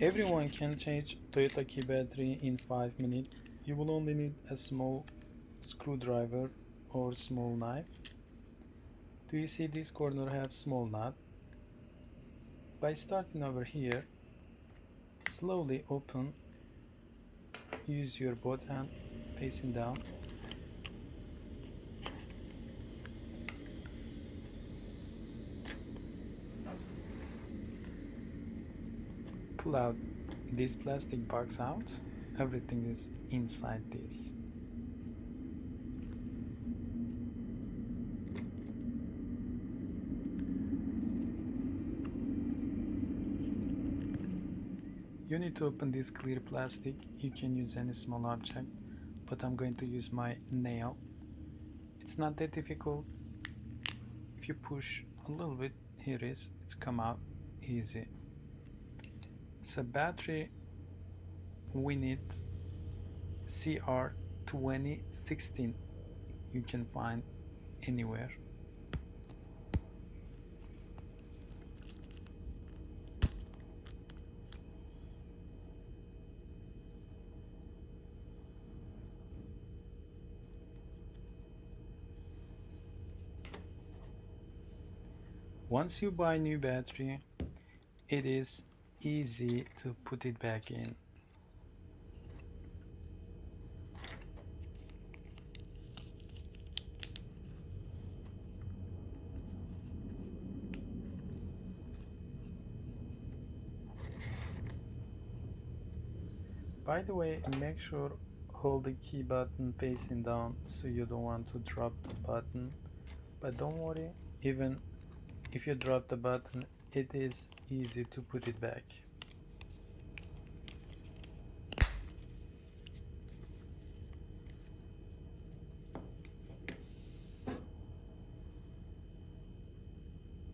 Everyone can change Toyota key battery in 5 minutes. You will only need a small screwdriver or small knife. Do you see this corner have small nut? By starting over here, slowly open, use your both hand facing down. Pull out this plastic box out. Everything is inside this. You need to open this clear plastic. You can use any small object, but I'm going to use my nail. It's not that difficult. If you push a little bit, here it is, it's come out easy. So battery, we need CR2016. You can find anywhere. Once you buy new battery, it is easy to put it back in. By the way, make sure hold the key button facing down so you don't want to drop the button. But don't worry, even if you drop the button, it is easy to put it back.